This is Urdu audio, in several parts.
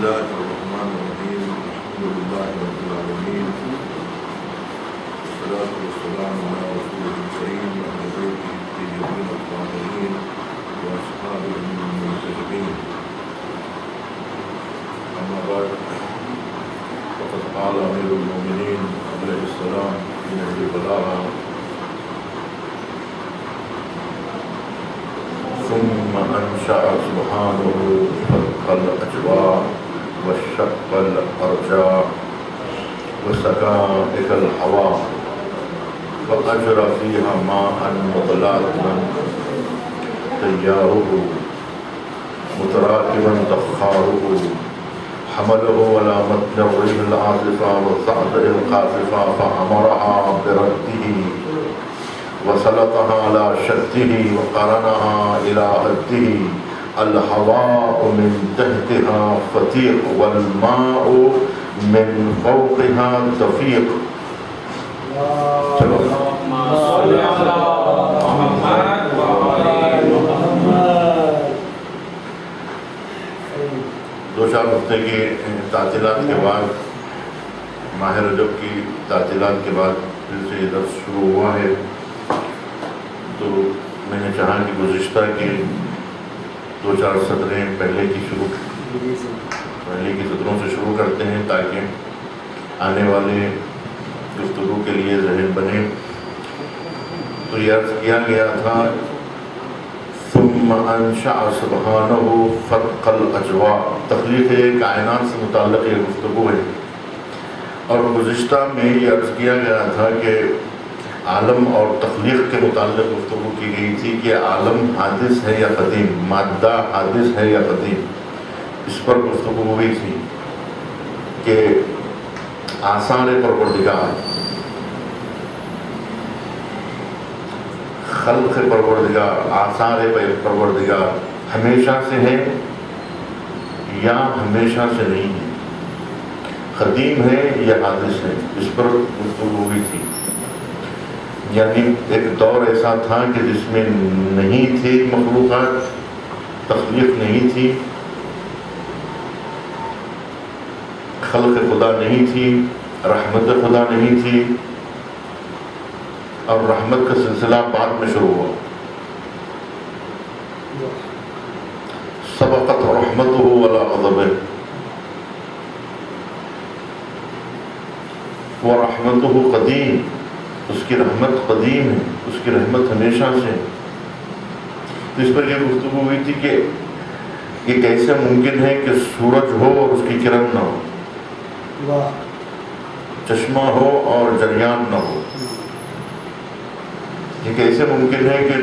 الله الرحمن الرحيم الحمد لله رب العالمين والصلاة والسلام على رسوله الكريم وعلى بيته الطيبين الطاهرين وأصحابه المنتجبين أما بعد فقد قال أمير المؤمنين عليه السلام في نهج البلاغة ثم أنشأ سبحانه خلق الأجواء وشق الأرجاء وسكائك الهواء فأجرى فيها ماء متلاطما تياره متراكما دخاره حمله على متن الريح العاصفة والصعد القاصفة فأمرها برده وسلطها على شده وقرنها إلى هده الهواء من تحتها فتيق والماء من فوقها دفيق. چلو دو چار ہفتے کی تعطیلات کے بعد ماہ رجب کی تعطیلات کے بعد پھر سے یہ درس شروع ہوا ہے، تو میں نے چاہا کہ گزشتہ کی دو چار سطریں پہلے کی سطروں سے شروع کرتے ہیں تاکہ آنے والے گفتگو کے لیے ذہن بنے. تو یہ عرض کیا گیا تھا ثم انشأ سبحانہ خلق الاجواء، تخلیق کائنات سے متعلق یہ گفتگو ہے. اور گزشتہ میں یہ عرض کیا گیا تھا کہ عالم اور تخلیق کے متعلق گفتگو کی گئی تھی کہ عالم حادث ہے یا قدیم، مادہ حادث ہے یا قدیم، اس پر گفتگو ہوئی تھی کہ آثار پروردگار، خلق پروردگار، آثار پروردگار ہمیشہ سے ہے یا ہمیشہ سے نہیں ہے، قدیم ہے یا حادث ہے، اس پر گفتگو ہوئی تھی. یعنی ایک دور ایسا تھا کہ جس میں نہیں تھی مخلوقات، تخلیق نہیں تھی، خلق خدا نہیں تھی، رحمت خدا نہیں تھی، اور رحمت کا سلسلہ بعد میں شروع ہوا. سبقت رحمتہ ولا غضبہ، ورحمتہ قدیم، اس کی رحمت قدیم ہے، اس کی رحمت ہمیشہ سے. اس پر یہ گفتگو ہوئی تھی کہ یہ کیسے ممکن ہے کہ سورج ہو اور اس کی کرن نہ ہو، چشمہ ہو اور جریان نہ ہو. یہ کیسے ممکن ہے کہ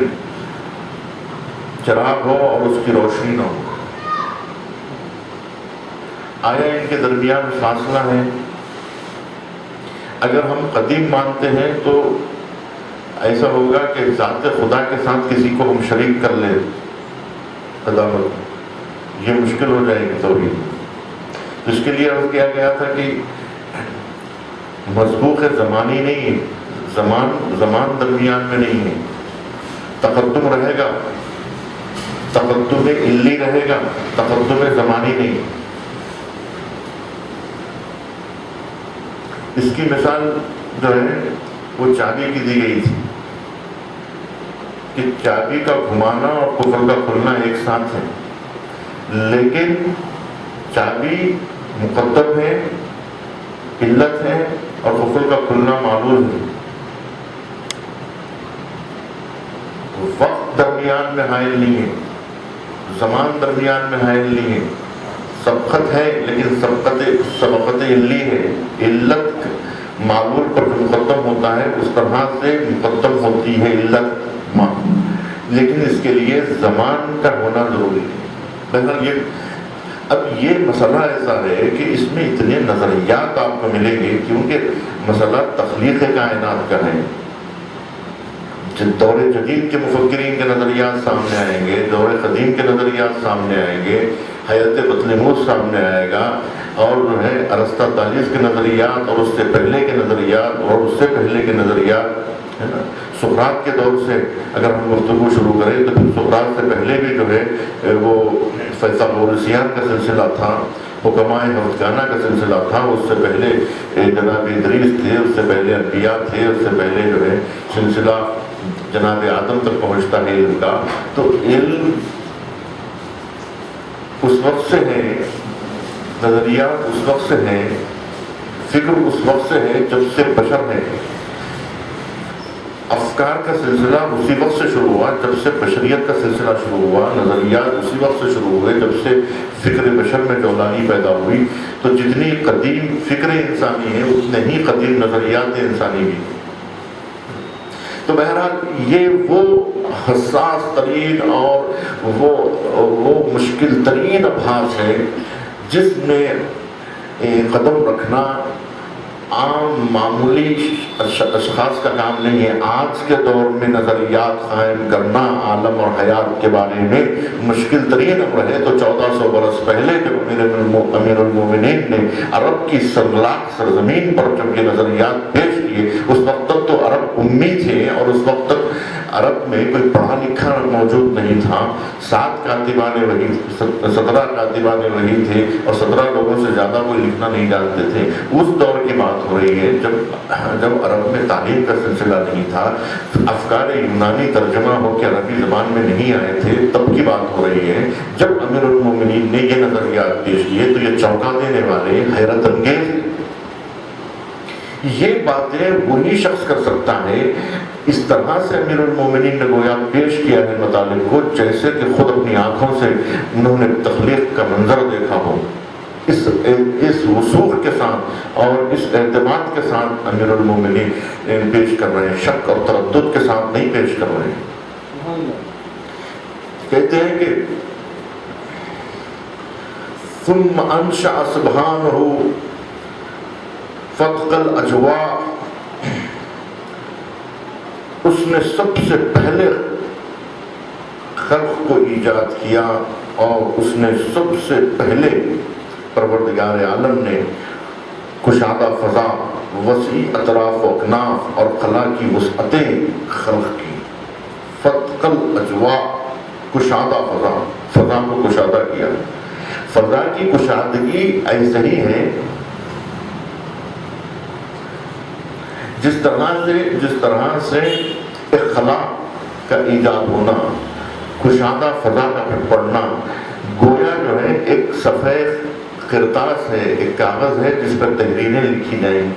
چراغ ہو اور اس کی روشنی نہ ہو. آیا ان کے درمیان فاصلہ ہے؟ اگر ہم قدیم مانتے ہیں تو ایسا ہوگا کہ ذات خدا کے ساتھ کسی کو ہم شریک کر لیں قدامت، یہ مشکل ہو جائے گی توحید. اس کے لیے عرض کیا گیا تھا کہ مسبوق زمانی نہیں ہے، زمان درمیان میں نہیں ہے، تقدم رہے گا، تقدم علی رہے گا، تقدم زمانی نہیں. اس کی مثال جو ہے وہ چابی کی دی گئی تھی کہ چابی کا گھمانا اور قفل کا کھلنا ایک ساتھ ہے، لیکن چابی مقدم ہے، علت ہے، اور قفل کا کھلنا معلوم ہے. وقت درمیان میں حائل نہیں ہے، زمان درمیان میں حائل نہیں ہے، سبقت ہے لیکن سبقت علی ہے. علت معلول پر جو مقدم ہوتا ہے اس طرح سے مقدم ہوتی ہے علت، لیکن اس کے لیے زمان کا ہونا ضروری ہے. بہرحال اب یہ مسئلہ ایسا ہے کہ اس میں اتنے نظریات آپ کو ملیں گے کیونکہ مسئلہ تخلیق کائنات کا ہے. دور جدید کے مفکرین کے نظریات سامنے آئیں گے، دور قدیم کے نظریات سامنے آئیں گے، حیات بطلموس سامنے آئے گا، اور جو ہے ارسطاطالیس کے نظریات اور اس سے پہلے کے نظریات اور اس سے پہلے کے نظریات، ہے نا. سقراط کے دور سے اگر ہم گفتگو شروع کریں تو پھر سقراط سے پہلے بھی جو ہے وہ فیثاغورسیان کا سلسلہ تھا، حکمائے ہفتگانہ کا سلسلہ تھا، اس سے پہلے جناب ادریس تھے، اس سے پہلے انبیاء تھے، اس سے پہلے جو ہے سلسلہ جناب آدم تک پہنچتا ہے علم کا. تو علم اس وقت سے ہے، نظریات اس وقت سے ہیں، فکر اس وقت سے ہے جب سے بشر ہے. افکار کا سلسلہ اسی وقت سے شروع ہوا جب سے بشریت کا سلسلہ شروع ہوا. نظریات اسی وقت سے شروع ہوئے جب سے فکر بشر میں جولانی پیدا ہوئی. تو جتنی قدیم فکر انسانی ہے اتنے ہی قدیم نظریات انسانی بھی. تو بہرحال یہ وہ حساس ترین اور وہ مشکل ترین ابحاث ہے جس میں قدم رکھنا عام معمولی اشخاص کا کام نہیں ہے. آج کے دور میں نظریات قائم کرنا عالم اور حیات کے بارے میں مشکل ترین امر ہے. تو 1400 برس پہلے جب امیر المومنین نے عرب کی سرلاخ سرزمین پر جب یہ نظریات پیش کیے، اس وقت تک تو عرب امی تھے اور اس وقت تک عرب میں کوئی پڑھا لکھا موجود نہیں تھا. 7 کاتبان وحی 17 کاتبان وحی تھے اور 17 لوگوں سے زیادہ کوئی لکھنا نہیں جانتے تھے. اس دور کی بات ہو رہی ہے جب عرب میں تعلیم کا سلسلہ نہیں تھا، افکار یونانی ترجمہ ہو کے عربی زبان میں نہیں آئے تھے، تب کی بات ہو رہی ہے. جب امیر المومنین نے یہ نظریات پیش کیے تو یہ چونکا دینے والے، حیرت انگیز. یہ باتیں وہی شخص کر سکتا ہے. اس طرح سے امیر المومنین نے گویا پیش کیا ہے مطالب کو جیسے کہ خود اپنی آنکھوں سے انہوں نے تخلیق کا منظر دیکھا ہو. اس وثوق کے ساتھ اور اس اعتماد کے ساتھ امیر المومنین پیش کر رہے ہیں، شک اور تردد کے ساتھ نہیں پیش کر رہے ہیں. کہتے ہیں کہ ثم انشأ سبحانہ فتق الاجواء، اس نے سب سے پہلے خلق کو ایجاد کیا اور اس نے سب سے پہلے پروردگار عالم نے کشادہ فضا، وسیع اطراف و اکناف اور خلا کی وسعتیں خلق کی. فتق الاجواء، کشادہ فضا، فضا کو کشادہ کیا. فضا کی کشادگی ایسے ہی ہے جس طرح سے ایک خلا کا ایجاد ہونا، کشادہ فضا کا پھر پڑنا، گویا جو ہے ایک سفید کرتاس ہے، ایک کاغذ ہے جس پر تحریریں لکھی جائیں.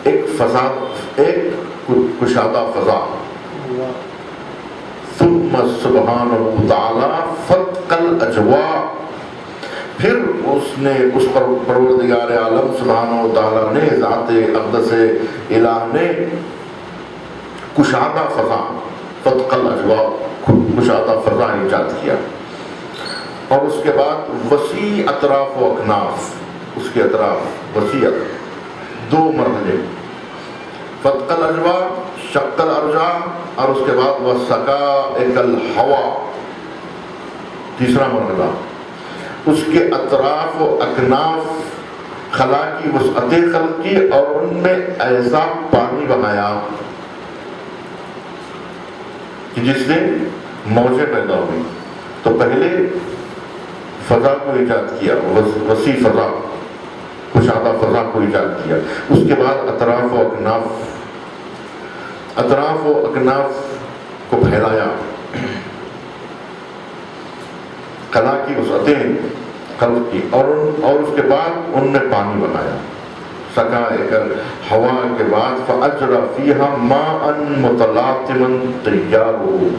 ایک کشادہ فضا. ثم سبحانہ تعالی فتق الاجواء، پھر اس پروردگار عالم سبحانہ تعالیٰ نے، ذات اقدس الہ نے کشادہ فضا، فتق الاجواء، کشادہ فضا ایجاد کیا. اور اس کے بعد وسیع اطراف و اکناف، اس کے اطراف وسیع، 2 مرحلے، فتق الاجواء، شق الارجاء، اور اس کے بعد وسقائق الہوا، 3 مرحلہ. اس کے اطراف و اکناف خلا کی وسعتیں خلق کی اور ان میں ایسا پانی بہایا کہ جس سے موجیں پیدا ہوئی. تو پہلے فضا کو ایجاد کیا، وسیع فضا، کشادہ فضا کو ایجاد کیا. اس کے بعد اطراف و اکناف کو پھیلایا، خلا کی وسعتیں خلق کی، اور اس کے بعد ان نے پانی بنایا. سقائق الہوا کے بعد فاجرى فيها ماء متلاطما طياره،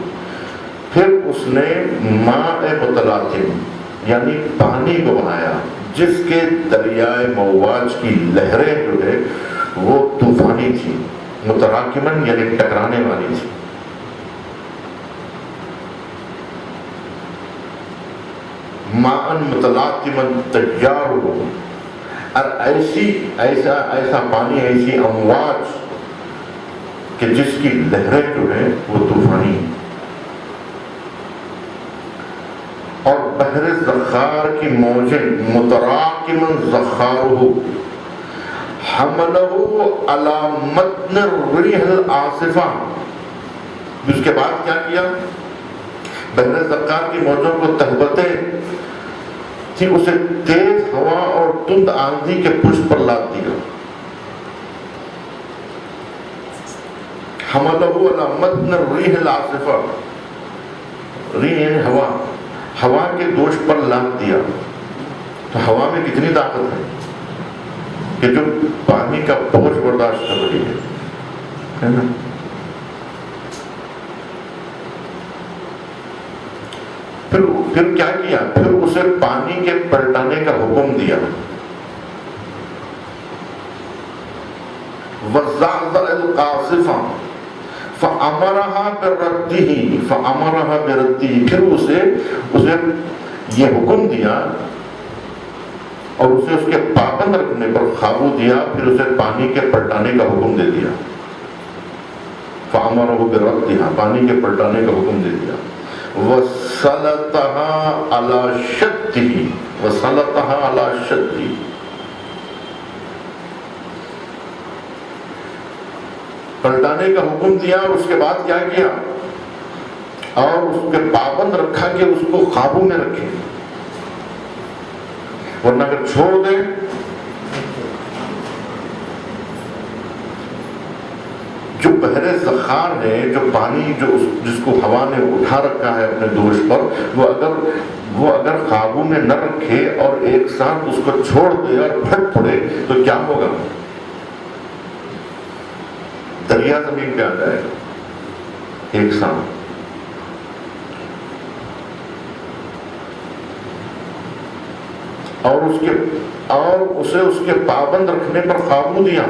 پھر اس نے ماء متلاطم یعنی پانی کو بنایا جس کے دریائے مواج کی لہریں جو ہے وہ طوفانی تھی، متراکمن یعنی ٹکرانے والی تھی. ماء متلاطما طياره، اور ایسا پانی، ایسی امواج کہ جس کی لہریں جو ہیں وہ طوفانی. اور بحر زخار کی موجیں متراکما زخارہ حملہ علی متن الریح العاصفہ. اس کے بعد کیا کیا؟ بحر زخار کی موجوں کو تہبتیں کہ اسے تیز ہوا اور تند آندھی کے پشت پر لاد دیا. حملہ علی متن الریح العاصفہ، ریح یعنی ہوا، ہوا کے دوش پر لاد دیا. تو ہوا میں کتنی طاقت ہے کہ جو پانی کا بوجھ برداشت کر رہی ہے نا. پھر کیا کیا؟ پھر اسے پانی کے پلٹانے کا حکم دیا. وَالزَّعْزَعَ الْقَاصِفَةَ فَأَمَرَهَا بِرَدِّهِ، پھر اسے یہ حکم دیا اور اسے اس کے پابند رکھنے پر قابو دیا. پھر اسے پانی کے پلٹانے کا حکم دے دیا. فَأَمَرَهُ بِرَدِّهَا، پانی کے پلٹانے کا حکم دے دیا. وَسَلَطَهَا عَلَى شَدِّهِ، وَسَلَطَهَا عَلَى شَدِّهِ، پلٹانے کا حکم دیا. اور اس کے بعد کیا کیا؟ اور اس کے پابند رکھا کہ اس کو قابو میں رکھے، ورنہ اگر چھوڑ دیں جو بحر زخار ہے، جو پانی جس کو ہوا نے اٹھا رکھا ہے اپنے دوش پر، وہ اگر قابو میں نہ رکھے اور ایک ساتھ اس کو چھوڑ دے اور پھٹ پڑے تو کیا ہوگا؟ دریا زمین پہ آ جائے گا ایک ساتھ. اور اسے اس کے پابند رکھنے پر قابو دیا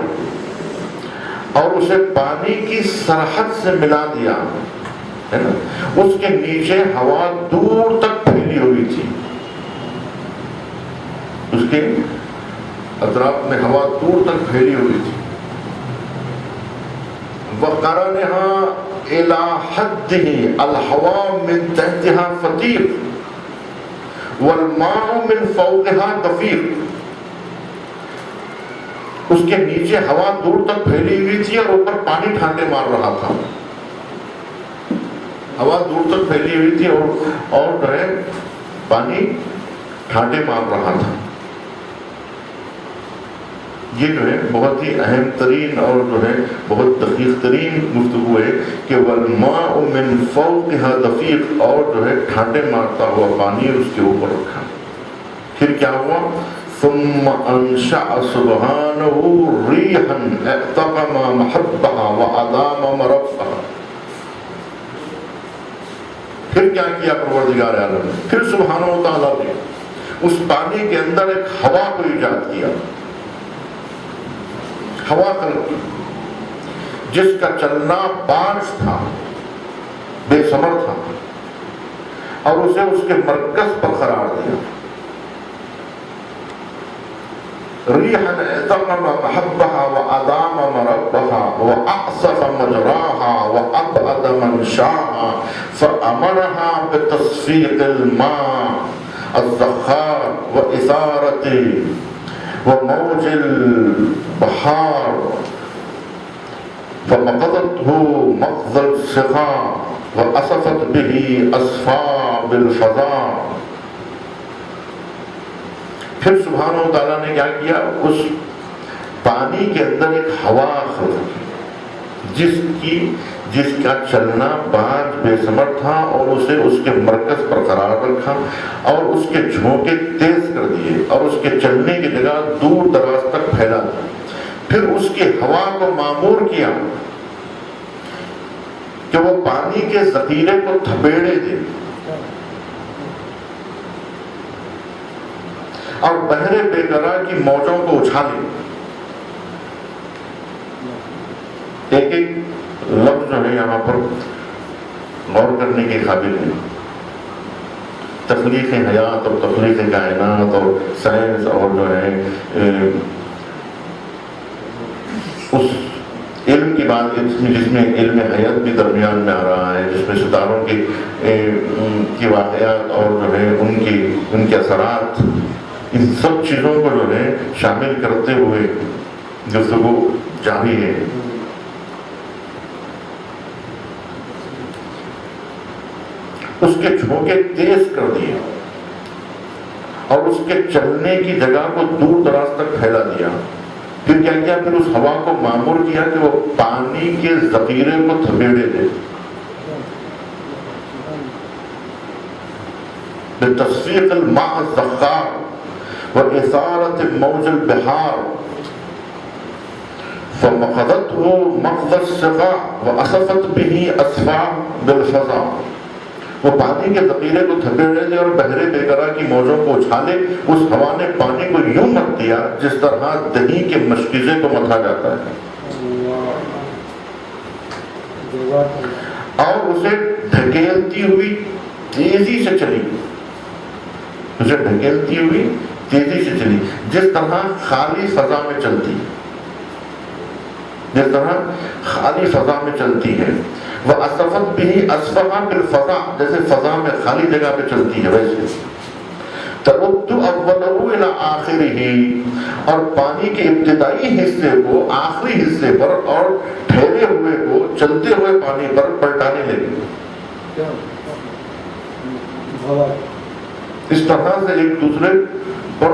اور اسے پانی کی سرحد سے ملا دیا ہے نا. اس کے نیچے ہوا دور تک پھیلی ہوئی تھی، اس کے اطراف میں ہوا دور تک پھیلی ہوئی تھی. وَقَرَنِهَا إِلَى حَدِّهِ الْهَوَىٰ مِن تَحْتِهَا فَتِيرٌ وَالْمَاءُ مِن فَوْقِهَا دَفِيقٌ. اس کے نیچے ہوا دور تک پھیلی ہوئی تھی اور اوپر پانی ٹھانٹے مار رہا تھا. ہوا دور تک پھیلی ہوئی تھی اور جو ہے پانی ٹھانٹے مار رہا تھا. یہ جو ہے بہت ہی اہم ترین اور جو ہے بہت دقیق ترین گفتگو ہے کہ وَالْمَاءُ مِن فَوْقِهَا دَفِيقٌ، اور جو ہے ٹھانٹے مارتا ہوا پانی اس کے اوپر رکھا. پھر کیا ہوا؟ ثُمَّ أَنشَأَ سُبْحَانَهُ رِيحًا اعْتَقَمَ مَحَبَّهَا وَأَدَامَ مَرَبَّهَا. پھر کیا کیا پروردگار عالم نے؟ پھر سبحانہ و تعالیٰ نے اس پانی کے اندر ایک ہوا کو ایجاد کیا، ہوا خلق کی جس کا چلنا باعث تھا، بے ثمر تھا، اور اسے اس کے مرکز پر قرار دیا. ریحا اعتقم محبها وادام مربها واعصف مجراها وابعد منشاها فامرها بتصفيق الماء الزخار واثارته وموج البحار فمقضته مقض السقاء واسفت به اسفاب الفضاء. پھر سبحانہ و تعالیٰ نے کیا کیا؟ اس پانی کے اندر ایک ہوا خلق کی جس کا چلنا باز بے ثمر تھا، اور اسے اس کے مرکز پر قرار رکھا اور اس کے جھونکے تیز کر دیے اور اس کے چلنے کی جگہ دور دراز تک پھیلا دیا. پھر اس کی ہوا کو مامور کیا کہ وہ پانی کے ذخیرے کو تھپیڑے دے اور بحر بے قرار کی موجوں کو اچھالے. ایک ایک لفظ جو ہے یہاں پر غور کرنے کے قابل ہے. تخلیق حیات اور تخلیق کائنات اور سائنس اور جو ہے اس علم کی بات جس میں علم حیات بھی درمیان میں آ رہا ہے، جس میں ستاروں کی واقعات اور جو ہے ان کے اثرات، ان سب چیزوں کو جو ہے شامل کرتے ہوئے گفتگو جاری ہے. اس کے جھونکے تیز کر دیے اور اس کے چلنے کی جگہ کو دور دراز تک پھیلا دیا. پھر کیا کیا؟ پھر اس ہوا کو مامور کیا کہ وہ پانی کے ذخیرے کو تھبیڑے دے. بتصفیق الماء الزخار وإثارة موج البحار فمخضته مخض السقاء وأصفت به أسفا بالفضاء. وہ پانی کے ذخیرے کو تھبیڑے دے اور بحر بیکرا کی موجوں کو اچھالے. اس ہوا نے پانی کو یوں مت دیا جس طرح دہی کے مشکیزے کو متھا جاتا ہے، اور اسے ڈھکیلتی ہوئی تیزی سے چلی، اسے ڈھکیلتی ہوئی تیزی سے چلی، جس طرح خالی فضا میں چلتی، جس طرح خالی فضا میں چلتی ہے. وَأَصَفَتْ بِهِ أَصْفَهَا بِالْفَضَاء، جیسے فضا میں خالی جگہ پہ چلتی ہے ویسے. تَرُدُّ أَوَّلَهُ إِلَىٰ آخِرِهِ، اور پانی کے ابتدائی حصے کو آخری حصے پر اور ٹھہرے ہوئے کو چلتے ہوئے پانی پر پلٹانے لگی. اس طرح سے ایک دوسرے پر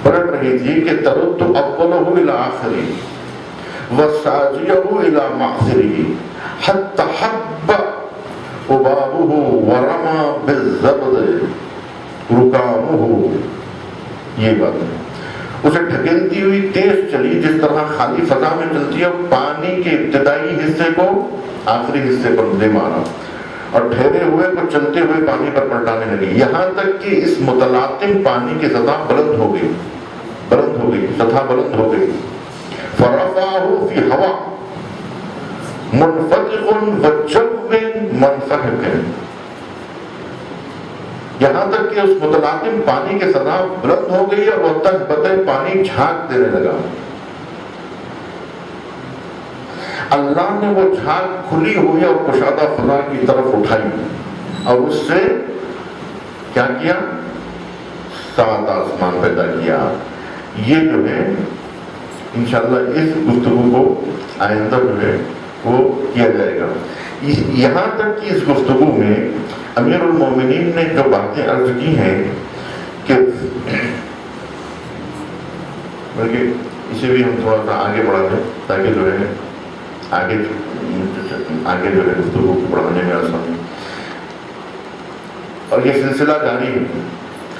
پلٹ رہی تھی کہ تَرُدُّ أَوَّلَهُ إِلَىٰ آخِرِهِ وَسَاجِيَهُ إِلَىٰ مَعْصِرِهِ حَتَّى حَبَّ عُبَابُهُ وَرَمَى بِالزَّبْدِ رُكَامُهُ. یہ بات ہے. اسے ڈھکیلتی ہوئی تیز چلی جس طرح خالی فضا میں چلتی ہے، پانی کے ابتدائی حصے کو آخری حصے پر دے مارا اور ٹھہرے ہوئے کو چلتے ہوئے پانی پر پلٹانے لگی، یہاں تک کہ اس متلاطم پانی کی سطح بلند ہو گئی، سطح بلند ہو گئی. فَرَفَعَهُ فِي هَوَىٰ مُنْفَطِقٌ وَجَوٍّ مُنْفَحِقٍ. یہاں تک کہ اس متلاطم پانی کی سطح بلند ہو گئی اور وہ تک بتہ پانی جھانک دینے لگا. اللہ نے وہ جھانک کھلی ہوئی اور کشادہ فضا کی طرف اٹھائی اور اس سے کیا کیا؟ 7 آسمان پیدا کیا. یہ جو ہے انشاءاللہ اس گفتگو کو آئندہ جو ہے وہ کیا جائے گا. یہاں تک کہ اس گفتگو میں امیر المومنین نے جو باتیں عرض کی ہیں کہ بلکہ اسے بھی ہم تھوڑا سا آگے بڑھا دیں تاکہ جو ہے آگے جو ہے گفتگو کو بڑھانے میں آسان. اور یہ سلسلہ جاری ہے.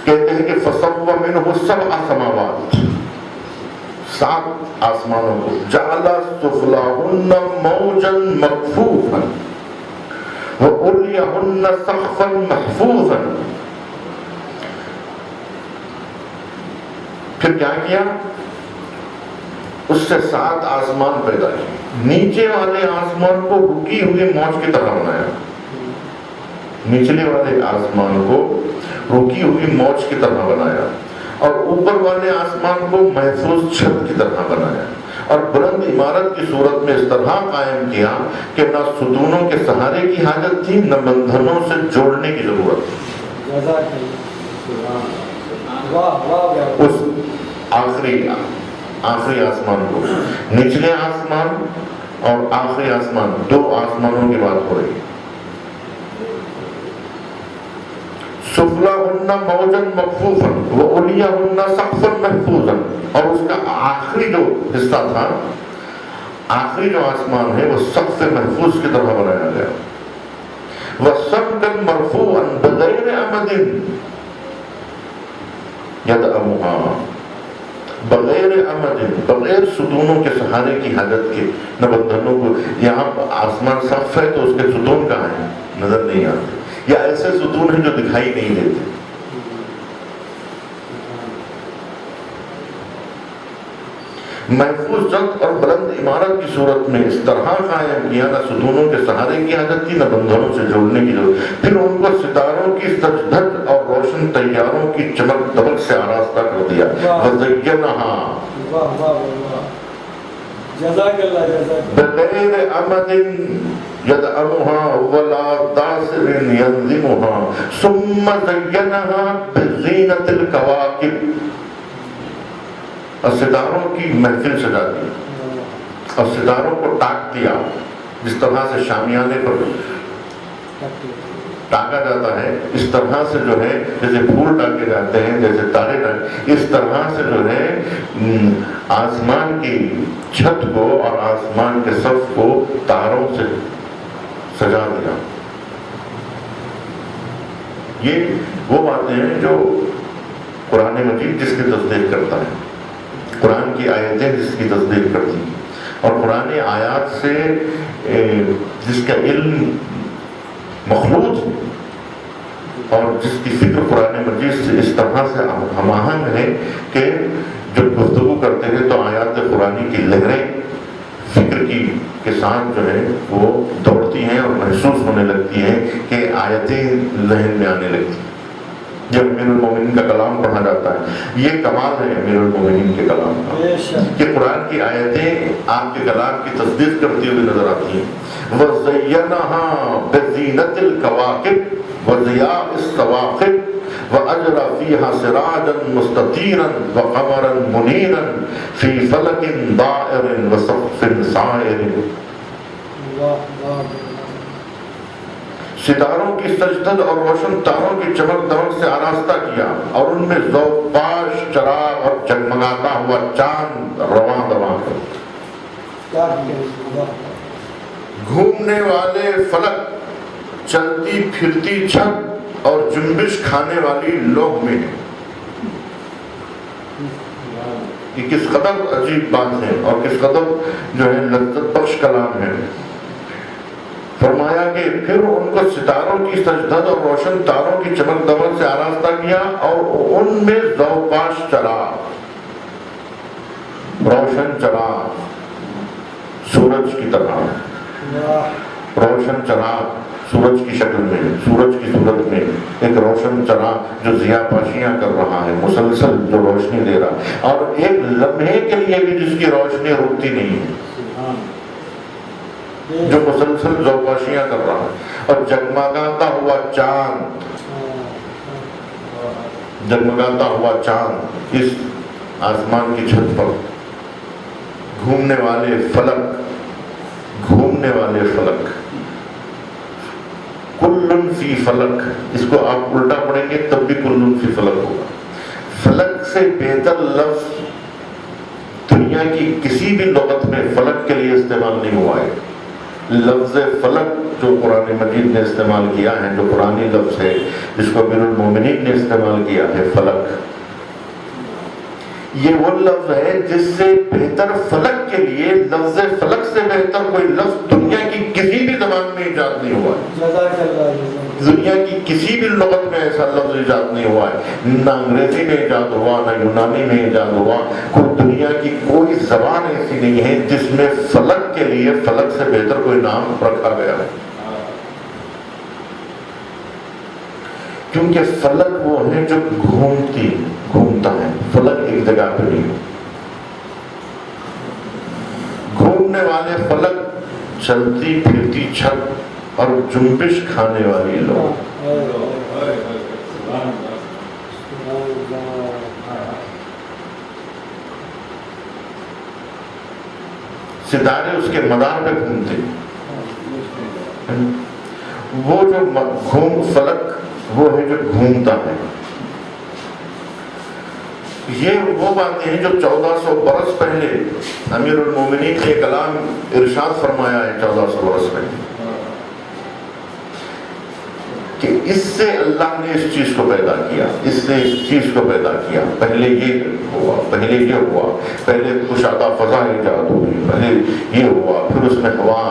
کہتے ہیں کہ فَصَوَّ مِنْهُ 7 سماوات، 7 آسمانوں کو، جعل سفلہن موجا مکفوفا وعلیہن سقفا محفوظا. پھر کیا کیا؟ اس سے 7 آسمان پیدا کیے. نیچے والے آسمان کو رکی ہوئی موج کی طرح بنایا، نچلے والے آسمان کو رکی ہوئی موج کی طرح بنایا، اور اوپر والے آسمان کو محفوظ چھت کی طرح بنایا، اور بلند عمارت کی صورت میں اس طرح قائم کیا کہ نہ ستونوں کے سہارے کی حاجت تھی نہ بندھنوں سے جوڑنے کی ضرورت تھی. اس آخری آسمان کو، نچلے آسمان اور آخری آسمان، 2 آسمانوں کی بات ہو رہی ہے. سفلہن موجا مکفوفا وعلیہن سقفا محفوظا. اور اس کا آخری جو حصہ تھا، آخری جو آسمان ہے وہ سقف محفوظ کی طرح بنایا گیا. وَسَمْكًا مَرْفُوعًا بِغَيْرِ عَمَدٍ يَدْعَمُهَا، بغیر عمد، بغیر ستونوں کے سہارے کی حاجت کے، نہ بندھنوں کو. یہاں آسمان سقف ہے تو اس کے ستون کہاں ہیں؟ نظر نہیں آتے، یا ایسے ستون ہیں جو دکھائی نہیں دیتے. محفوظ چھت اور بلند عمارت کی صورت میں اس طرح قائم کیا، نہ ستونوں کے سہارے کی حاجت تھی نہ بندھنوں سے جوڑنے کی ضرورت. پھر ان کو ستاروں کی سج دھج اور روشن طیاروں کی چمک دمک سے آراستہ کر دیا. وَزَيَّنَهَا بغیر عمد يدعمها ولا داسر ينظمها ثم زينها بزينة الكواكب. اور ستاروں کی محفل سجا دی اور ستاروں کو ٹاک دیا جس طرح سے شامیانے پر ٹانکا جاتا ہے، اس طرح سے جو ہے جیسے پھول ٹانکے جاتے ہیں، جیسے تارے ٹانکے، اس طرح سے جو ہے آسمان کی چھت کو اور آسمان کے سقف کو تاروں سے سجا دیا۔ یہ وہ باتیں ہیں جو قرآن مجید جس کی تصدیق کرتا ہے، قرآن کی آیتیں جس کی تصدیق کرتی ہیں، اور قرآن آیات سے جس کا علم مخلوط ہے اور جس کی فکر قرآن مجید سے اس طرح سے ہم آہنگ ہے کہ جب گفتگو کرتے ہیں تو آیات قرآنی کی لہریں فکر کے ساتھ جو ہے وہ دوڑتی ہیں اور محسوس ہونے لگتی ہیں کہ آیتیں ذہن میں آنے لگتی ہیں۔ جب امیر المومنین کا کلام پڑھا جاتا ہے، یہ کمال ہے امیر المومنین کے کلام کا کہ قرآن کی آیتیں آپ کے کلام کی تصدیق کرتی ہوئی نظر آتی ہیں۔ وَزَيَّنَهَا بِزِينَةِ الْكَوَاكِبِ وَضِيَاءِ الصَّوَاقِبِ وَأَجْرَى فِيهَا سِرَاجًا مُسْتَطِيرًا وَقَمَرًا مُنِيرًا فِي فَلَكٍ ضَائِرٍ وَسَقْفٍ سَائِرٍ۔ ستاروں کی سجدد اور روشن تاروں کی چمک دمک سے آراستہ کیا، اور ان میں ذوق پاش چراغ اور جگمگاتا ہوا چاند رواں دواں کر، گھومنے والے فلک، چلتی پھرتی چھت اور جنبش کھانے والی لوح میں ہے۔ یہ کس قدر عجیب بات ہے اور کس قدر جو ہے لذت بخش کلام ہے۔ فرمایا کہ پھر ان کو ستاروں کی سجدد اور روشن تاروں کی چمک دمک سے آراستہ کیا، اور ان میں ذوقاش چراغ، روشن چراغ سورج کی طرح، روشن چراغ سورج کی شکل میں، سورج کی صورت میں ایک روشن چراغ جو ضیاء پاشیاں کر رہا ہے، مسلسل جو روشنی دے رہا ہے، اور ایک لمحے کے لیے بھی جس کی روشنی رکتی نہیں ہے، جو مسلسل ذوقاشیاں کر رہا ہے، اور جگمگاتا ہوا چاند، جگمگاتا ہوا چاند اس آسمان کی چھت پر، گھومنے والے فلک، گھومنے والے فلک، کلن فی فلک، اس کو آپ الٹا پڑھیں گے تب بھی کلن فی فلک ہوگا۔ فلک سے بہتر لفظ دنیا کی کسی بھی لغت میں فلک کے لیے استعمال نہیں ہوا ہے۔ لفظ فلک جو قرآن مجید نے استعمال کیا ہے، جو قرآنی لفظ ہے جس کو امیر المومنین نے استعمال کیا ہے، فلک، یہ وہ لفظ ہے جس سے بہتر فلک کے لیے لفظ فلک سے بہتر کوئی لفظ دنیا کی کسی بھی زبان میں ایجاد نہیں ہوا ہے۔ دنیا کی کسی بھی لغت میں ایسا لفظ ایجاد نہیں ہوا ہے، نہ انگریزی میں ایجاد ہوا، نہ یونانی میں ایجاد ہوا، کوئی دنیا کی کوئی زبان ایسی نہیں ہے جس میں فلک کے لیے فلک سے بہتر کوئی نام رکھا گیا ہے۔ کیونکہ فلک وہ ہے جو گھومتا ہے، فلک ایک جگہ پہ نہیں۔ گھومنے والے فلک، چلتی پھرتی چھت اور جنبش کھانے والی لوگ، ستارے اس کے مدار پہ گھومتے، وہ جو فلک وہ ہے جو گھومتا ہے۔ یہ وہ باتیں ہیں جو 1400 برس پہلے امیر المومنین نے کلام ارشاد فرمایا ہے، 1400 برس پہلے، کہ اس سے اللہ نے اس چیز کو پیدا کیا، اس نے اس چیز کو پیدا کیا، پہلے یہ ہوا، پہلے یہ ہوا، پہلے کشادہ فضا ایجاد ہوئی، پہلے یہ ہوا، پھر اس میں ہوا،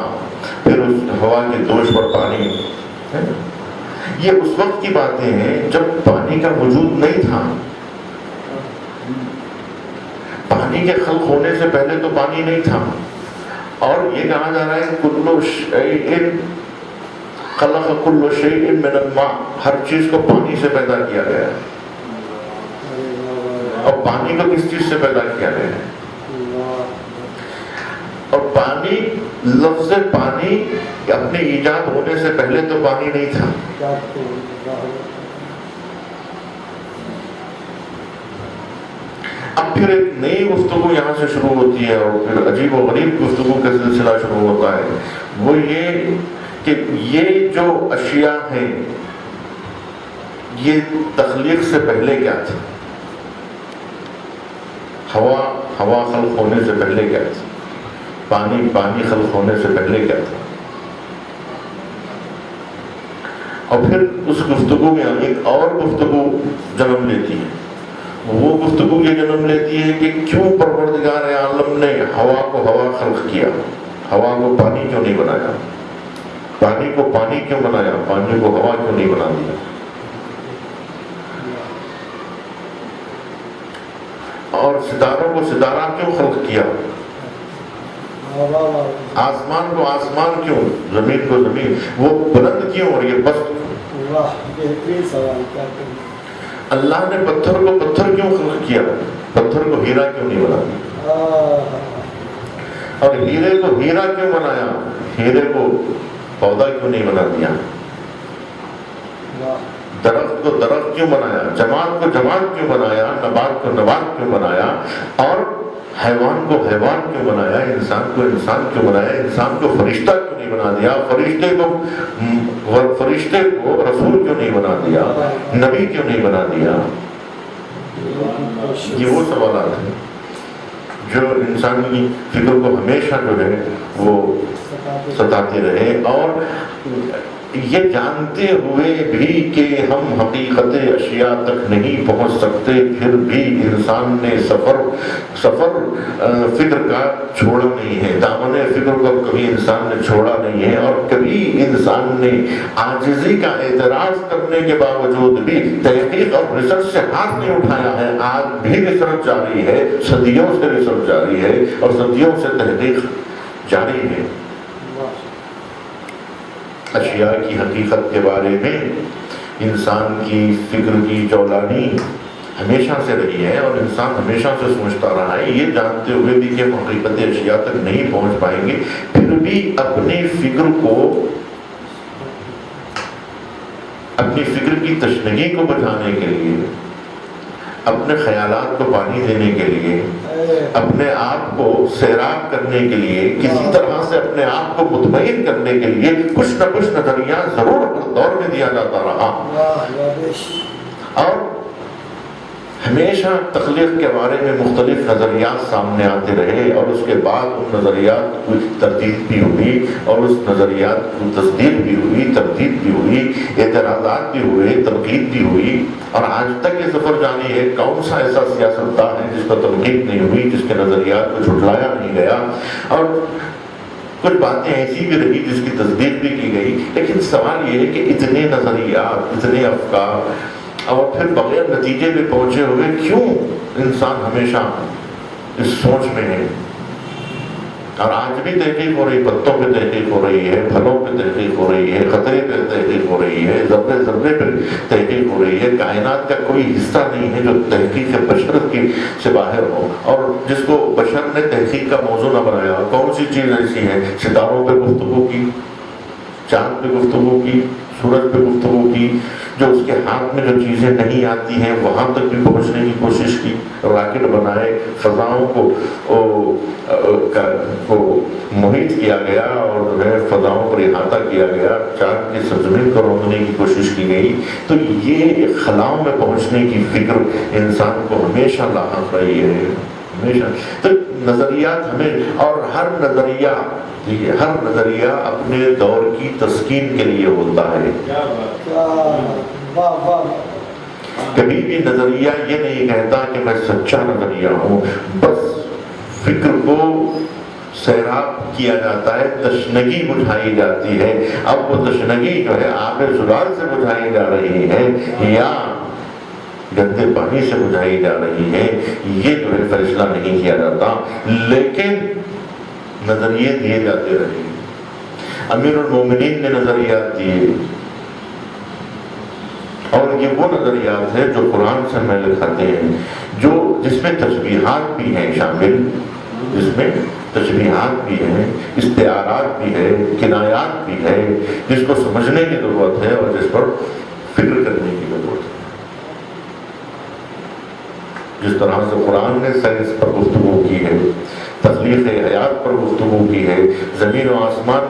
پھر اس ہوا کے دوش پر پانی۔ یہ اس وقت کی باتیں ہیں جب پانی کا وجود نہیں تھا۔ پانی کے خلق ہونے سے پہلے تو پانی نہیں تھا، اور یہ کہا جا رہا ہے کل شیء خلق کل شیء من الماء، ہر چیز کو پانی سے پیدا کیا گیا ہے۔ اور پانی کو کس چیز سے پیدا کیا گیا ہے؟ اور پانی، لفظ پانی اپنے ایجاد ہونے سے پہلے تو پانی نہیں تھا۔ اب پھر ایک نئی گفتگو یہاں سے شروع ہوتی ہے، اور پھر عجیب و غریب گفتگو کا سلسلہ شروع ہوتا ہے۔ وہ یہ کہ یہ جو اشیاء ہیں یہ تخلیق سے پہلے کیا تھی؟ ہوا خلق ہونے سے پہلے کیا تھی؟ پانی خلق ہونے سے پہلے کیا تھا؟ اور پھر اس گفتگو میں ایک اور گفتگو جنم لیتی ہے۔ وہ گفتگو یہ جنم لیتی ہے کہ کیوں پروردگار عالم نے ہوا کو ہوا خلق کیا، ہوا کو پانی کیوں نہیں بنایا، پانی کو پانی کیوں بنایا، پانی کو ہوا کیوں نہیں بنا دیا، اور ستاروں کو ستارہ کیوں خلق کیا، آسمان کو آسمان کیوں، زمین کو زمین، وہ بلند کیوں اور یہ پست؟ اللہ نے پتھر کو پتھر کیوں خلق کیا، پتھر کو ہیرا کیوں نہیں بنا دیا، اور ہیرے کو ہیرا کیوں بنایا، ہیرے کو پودا کیوں نہیں بنا دیا، درخت کو درخت کیوں بنایا، جماعت کو جماعت کیوں بنایا، نبات کو نبات کیوں بنایا، اور حیوان کو حیوان کیوں بنایا، انسان کو انسان کیوں بنایا، انسان کو فرشتہ کیوں نہیں بنا دیا، فرشتے کو رسول کیوں نہیں بنا دیا، نبی کیوں نہیں بنا دیا؟ یہ وہ سوالات ہیں جو انسانی فکر کو ہمیشہ جو ہے وہ ستاتے رہے، اور یہ جانتے ہوئے بھی کہ ہم حقیقت اشیاء تک نہیں پہنچ سکتے، پھر بھی انسان نے سفر فکر کا چھوڑا نہیں ہے، دامن فکر کو کبھی انسان نے چھوڑا نہیں ہے، اور کبھی انسان نے عاجزی کا اعتراض کرنے کے باوجود بھی تحقیق اور ریسرچ سے ہاتھ نہیں اٹھایا ہے۔ آج بھی ریسرچ جاری ہے، صدیوں سے ریسرچ جاری ہے، اور صدیوں سے تحقیق جاری ہے۔ اشیاء کی حقیقت کے بارے میں انسان کی فکر کی جولانی ہمیشہ سے رہی ہے، اور انسان ہمیشہ سے سوچتا رہا ہے، یہ جانتے ہوئے بھی کہ ہم حقیقت اشیاء تک نہیں پہنچ پائیں گے، پھر بھی اپنی فکر کی تشنگی کو بجھانے کے لیے، اپنے خیالات کو پانی دینے کے لیے، اپنے آپ کو سیراب کرنے کے لیے، کسی طرح سے اپنے آپ کو مطمئن کرنے کے لیے کچھ نہ کچھ نظریہ ضرور ہر دور میں دیا جاتا رہا، اور ہمیشہ تخلیق کے بارے میں مختلف نظریات سامنے آتے رہے، اور اس کے بعد ان نظریات کی تردید بھی ہوئی، اور اس نظریات کی تصدیق بھی ہوئی، تردید بھی ہوئی، اعتراضات بھی ہوئے، تنقید بھی ہوئی، اور آج تک یہ سفر جاری ہے۔ کون سا ایسا سیاستداں ہے جس پر تنقید نہیں ہوئی، جس کے نظریات کو جھٹلایا نہیں گیا، اور کچھ باتیں ایسی بھی رہی جس کی تصدیق بھی کی گئی، لیکن سوال یہ ہے کہ اتنے نظریات، اتنے افکار، اور پھر بغیر نتیجے پہ پہنچے ہوئے کیوں انسان ہمیشہ اس سوچ میں ہے؟ اور آج بھی تحقیق ہو رہی، پتوں پہ تحقیق ہو رہی ہے، پھلوں پہ تحقیق ہو رہی ہے، خطرے پہ تحقیق ہو رہی ہے، ذرے ذرے پہ تحقیق ہو رہی ہے۔ کائنات کا کوئی حصہ نہیں ہے جو تحقیق بشر کی سے باہر ہو، اور جس کو بشر نے تحقیق کا موضوع نہ بنایا۔ کون سی چیز ایسی ہے؟ ستاروں پہ گفتگو کی، چاند پہ گفتگو کی، سورج پہ گفتگو کی، جو اس کے ہاتھ میں جو چیزیں نہیں آتی ہیں وہاں تک بھی پہنچنے کی کوشش کی، راکٹ بنائے، فضاؤں کو محیط کیا گیا، اور جو ہے فضاؤں پر احاطہ کیا گیا، چاند کی سرزمین کو روکنے کی کوشش کی گئی۔ تو یہ خلاؤں میں پہنچنے کی فکر انسان کو ہمیشہ لاحق رہی ہے، ہمیشہ۔ تو نظریات ہمیں، اور ہر نظریہ اپنے دور کی تسکین کے لیے ہوتا ہے۔ کبھی بھی نظریہ یہ نہیں کہتا کہ میں سچا نظریہ ہوں، بس فکر کو سیراب کیا جاتا ہے، تشنگی بجھائی جاتی ہے۔ اب وہ تشنگی جو ہے آب زلال سے بجھائی جا رہی ہے یا گندے پانی سے بجھائی جا رہی ہے، یہ جو ہے فیصلہ نہیں کیا جاتا، لیکن نظریے دیے جاتے رہے۔ امیر المومنین نے نظریات دیے، اور یہ وہ نظریات ہیں جو قرآن سے میل کھاتے ہیں، جس میں تشبیہات بھی ہیں شامل، جس میں تشبیہات بھی ہیں، استعارات بھی ہے، کنایات بھی ہے، جس کو سمجھنے کی ضرورت ہے اور جس پر فکر کرنے کی ضرورت ہے۔ جس طرح سے قرآن نے سائنس پر گفتگو کی ہے، تخلیق حیات پر گفتگو کی ہے، زمین و آسمان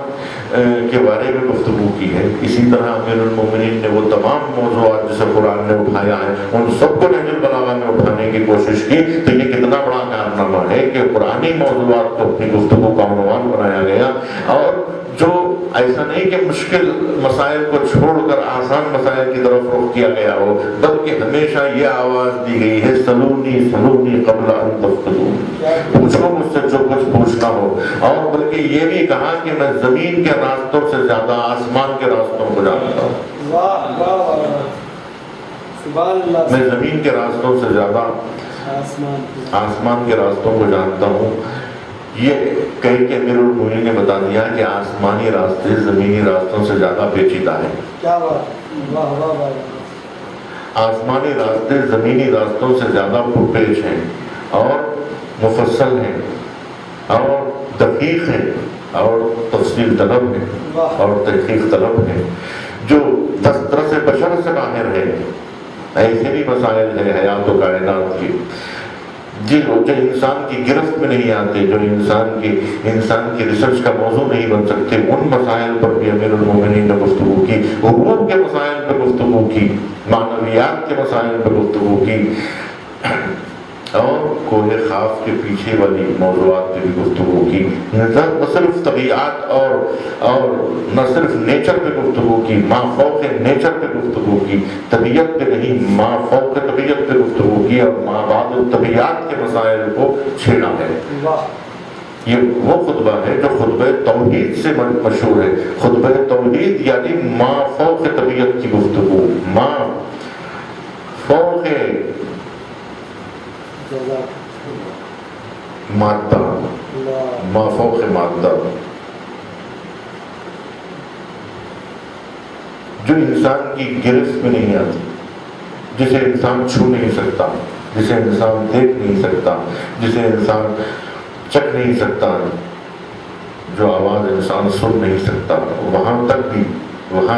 کے بارے میں گفتگو کی ہے، اسی طرح امیر المومنین نے وہ تمام موضوعات جسے قرآن نے اٹھایا ہے ان سب کو نہج البلاغہ میں اٹھانے کی کوشش کی۔ تو یہ کتنا بڑا کارنامہ ہے کہ قرآنی موضوعات کو اپنی گفتگو کا عنوان بنایا گیا، اور جو ایسا نہیں کہ مشکل مسائل کو چھوڑ کر آسان مسائل کی طرف رخ کیا گیا ہو، بلکہ ہمیشہ یہ آواز دی گئی ہے سلونی سلونی قبل ان تفقدون، پوچھو مجھ سے جو کچھ پوچھنا ہو، اور بلکہ یہ بھی کہا کہ میں زمین کے راستوں سے زیادہ آسمان کے راستوں کو جانتا ہوں، میں زمین کے راستوں سے زیادہ آسمان کے راستوں کو جانتا ہوں۔ یہ کہہ کے امیر المومنین نے بتا دیا کہ آسمانی راستے زمینی راستوں سے زیادہ پیچیدہ ہیں، کیا بات، آسمانی راستے زمینی راستوں سے زیادہ پرپیش ہیں اور مفصل ہیں اور دقیق ہیں اور تفصیل طلب ہیں اور تحقیق طلب ہیں، جو دسترس بشر سے باہر ہے۔ ایسے بھی مسائل ہیں حیات و کائنات کی جو انسان کی گرفت میں نہیں آتے، جو انسان کی ریسرچ کا موضوع نہیں بن سکتے، ان مسائل پر بھی امیر المومنین نے گفتگو کی، روح کے مسائل پر گفتگو کی، معنویات کے مسائل پر گفتگو کی، اور کوہ خاف کے پیچھے والی موضوعات پہ بھی گفتگو کی، نہ صرف طبیعت اور نہ صرف نیچر پہ گفتگو کی، ما فوق نیچر پہ گفتگو کی، طبیعت پہ نہیں ما فوق طبیعت پہ گفتگو کی، اور ما بعد طبیعت کے مسائل کو چھیڑا ہے۔ یہ وہ خطبہ ہے جو خطبہ توحید سے مشہور ہے، خطبہ توحید یعنی ما فوق طبیعت کی گفتگو، ما فوق مادہ، ما فوق مادہ، جو انسان کی گرفت میں نہیں آتی، جسے انسان چھو نہیں سکتا، جسے انسان دیکھ نہیں سکتا، جسے انسان چکھ نہیں سکتا، جو آواز انسان سن نہیں سکتا، وہاں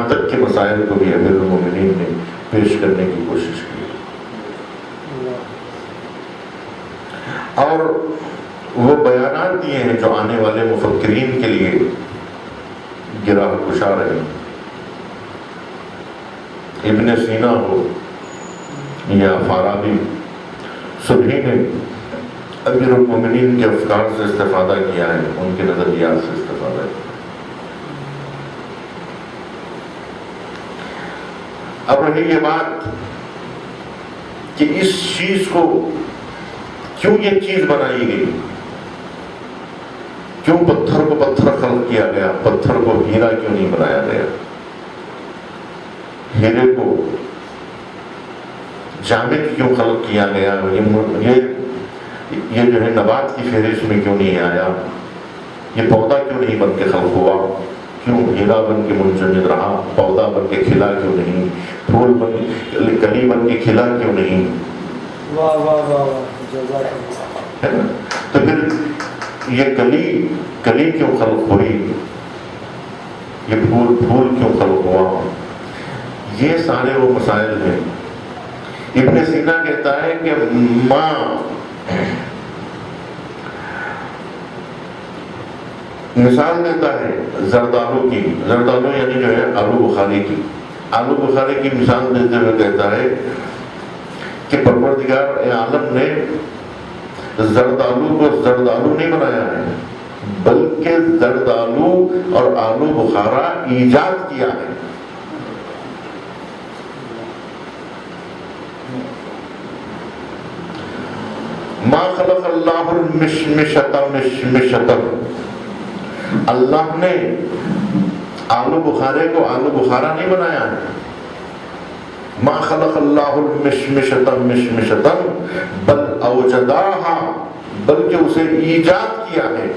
تک کے مسائل کو بھی امیر المومنین نے پیش کرنے کی کوشش کی، اور وہ بیانات دیے ہیں جو آنے والے مفکرین کے لیے گراہ گشا رہے۔ ابن سینا ہو یا فارابی، سبھی نے امیر المومنین کے افکار سے استفادہ کیا ہے، ان کے نظریات سے استفادہ کیا۔ اب رہی یہ بات کہ اس چیز کو کیوں یہ چیز بنائی گئی، کیوں پتھر کو پتھر خلق کیا گیا، پتھر کو ہیرا کیوں نہیں بنایا گیا، ہیرے کو جامد کیوں خلق کیا گیا، یہ جو ہے نبات کی فہرست میں کیوں نہیں آیا، یہ پودا کیوں نہیں بن کے خلق ہوا، کیوں ہیرا بن کے منجمد رہا، پودا بن کے کھلا کیوں نہیں، پھول کلی بن کے کھلا کیوں نہیں، واہ واہ واہ ہے نا؟ تو پھر یہ کلی کیوں خلق ہوئی، یہ پھول کیوں خلق ہوا، یہ سارے وہ مسائل ہیں۔ ابن سینا کہتا ہے کہ مثال دیتا ہے زردالو کی، زردالو یعنی جو ہے آلو بخاری کی، آلو بخاری کی مثال دیتے ہوئے کہتا ہے کہ پروردگار عالم نے زردالو کو زردالو نہیں بنایا ہے، بلکہ زردالو اور آلو بخارا ایجاد کیا ہے۔ ما خلق اللہ المشمشۃ مشمشۃ، اللہ نے آلو بخارے کو آلو بخارا نہیں بنایا ہے، ما خلق اللہ المشمشۃ مشمشۃ بل اوجداہا، بلکہ اسے ایجاد کیا ہے۔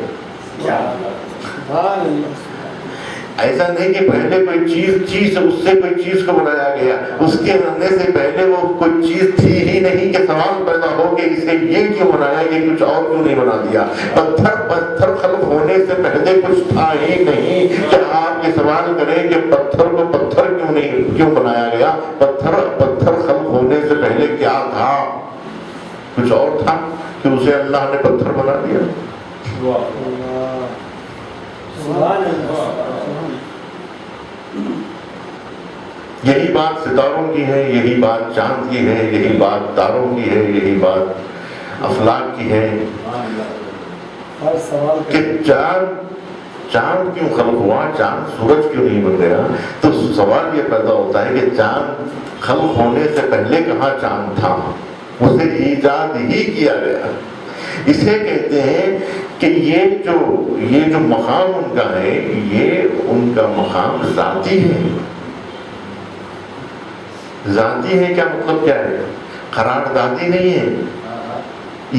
ایسا نہیں کہ پہلے کوئی چیز اس سے کوئی چیز کو بنایا گیا، اس کے بننے سے پہلے وہ کوئی چیز تھی ہی نہیں کہ سوال پیدا ہو کہ اسے یہ کیوں بنایا، یہ کچھ اور کیوں نہیں بنا دیا۔ پتھر خلق ہونے سے پہلے کچھ تھا ہی نہیں کہ آپ یہ سوال کریں کہ پتھر کو پتھر کیوں بنایا گیا، پتھر خلق ہونے سے پہلے کیا تھا۔ کچھ اور تھا کہ اسے اللہ نے پتھر بنا دیا. یہی بات ستاروں کی ہے، یہی بات چاند کی ہے، یہی بات تاروں کی ہے، یہی بات افلاک کی ہے کہ چاند کیوں خلق ہوا، چاند سورج کیوں نہیں بن گیا. تو سوال یہ پیدا ہوتا ہے کہ چاند خلق ہونے سے پہلے کہاں چاند تھا؟ اسے ایجاد ہی کیا گیا. اسے کہتے ہیں کہ یہ جو مقام ان کا ہے، یہ ان کا مقام ذاتی ہے. ذاتی ہے کیا مطلب کیا ہے؟ قراردادی نہیں ہے،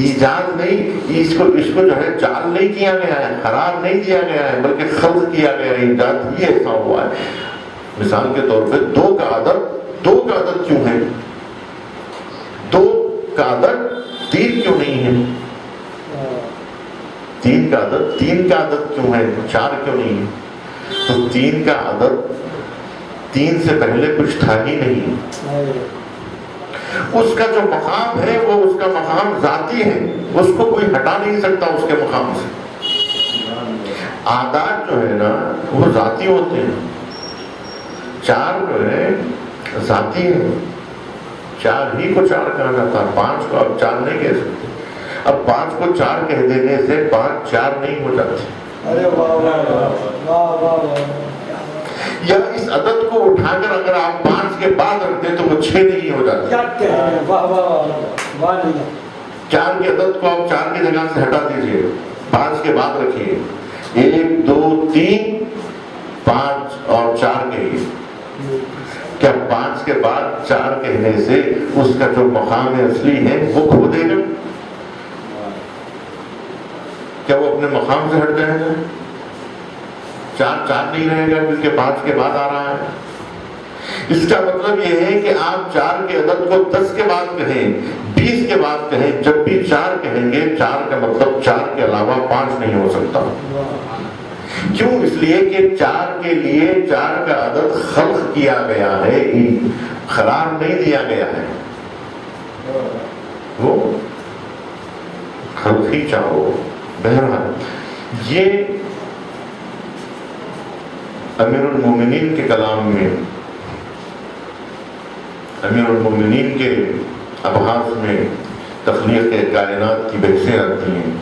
ایجاد نہیں. اس کو جو ہے جعل نہیں کیا گیا ہے، قرار نہیں دیا گیا ہے، بلکہ خلق کیا گیا ہے. ایجاد ہی ایسا ہوا ہے. مثال کے طور پہ دو کا عدد کیوں ہے؟ دو کا عدد تین کیوں نہیں ہے؟ تین کا عدد کیوں ہے؟ چار کیوں نہیں ہے؟ تو تین کا عدد، تین سے پہلے کچھ تھا ہی نہیں. اس کا جو مقام ہے وہ اس کا مقام ذاتی ہے، اس کو کوئی ہٹا نہیں سکتا اس کے مقام سے. اعداد جو ہے نا وہ ذاتی ہوتے ہیں. چار جو ہے ذاتی ہے، چار ہی کو چار کہا جاتا ہے. پانچ کو اب چار نہیں کہہ سکتے. اب پانچ کو چار کہہ دینے سے پانچ چار نہیں ہو جاتی. یا اس عدد کو اٹھا کر اگر آپ پانچ کے بعد رکھتے تو وہ چھ نہیں ہو جاتی. چار کے عدد کو آپ چار کی جگہ سے ہٹا دیجئے، پانچ کے بعد رکھیے. ایک دو تین پانچ اور چار کہیے. کیا پانچ کے بعد چار کہنے سے اس کا جو مقام اصلی ہے وہ کھو دے گا؟ کیا وہ اپنے مقام سے ہٹ جائے گا؟ چار نہیں رہے گا کیونکہ پانچ کے بعد آ رہا ہے. اس کا مطلب یہ ہے کہ آپ چار کے عدد کو 10 کے بعد کہیں، 20 کے بعد کہیں، جب بھی چار کہیں گے چار کا مطلب چار کے علاوہ پانچ نہیں ہو سکتا. کیوں؟ اس لیے کہ چار کے لیے چار کا عدد خلق کیا گیا ہے، قرار نہیں دیا گیا ہے. وہ خلق ہی چاہو. بہرحال یہ امیر المومنین کے کلام میں، امیر المومنین کے ابحاث میں تخلیق کائنات کی بحثیں آتی ہیں،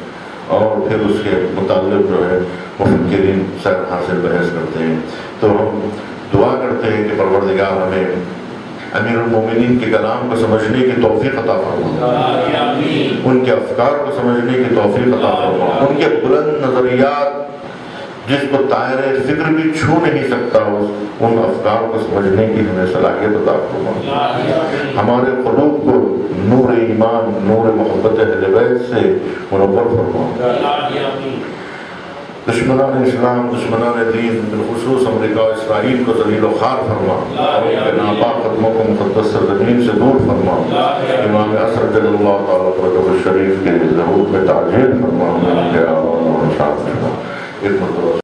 اور پھر اس کے متعلق جو ہے مفکرین سر حاصل بحث کرتے ہیں. تو ہم دعا کرتے ہیں کہ پروردگار ہمیں امیر المومنین کے کلام کو سمجھنے کی توفیق عطا فرما، ان کے افکار کو سمجھنے کی توفیق عطا فرما، ان کے بلند نظریات جس کو دائرۂ فکر بھی چھو نہیں سکتا ان افکار کو سمجھنے کی ہمیں صلاحیت عطا فرما. ہمارے قلوب کو نور ایمان، نور محبت اہل بیت سے منور فرما. دشمنان اسلام، دشمنان دین، بالخصوص امریکہ و اسرائیل کو ذلیل و خوار فرما، اور ان کے ناپاک قدموں کو مقدس سرزمین سے دور فرما. امام عصر جل اللہ تعالیٰ رجب الشریف کے ظہور میں تعجیل فرما. ایک مرتبہ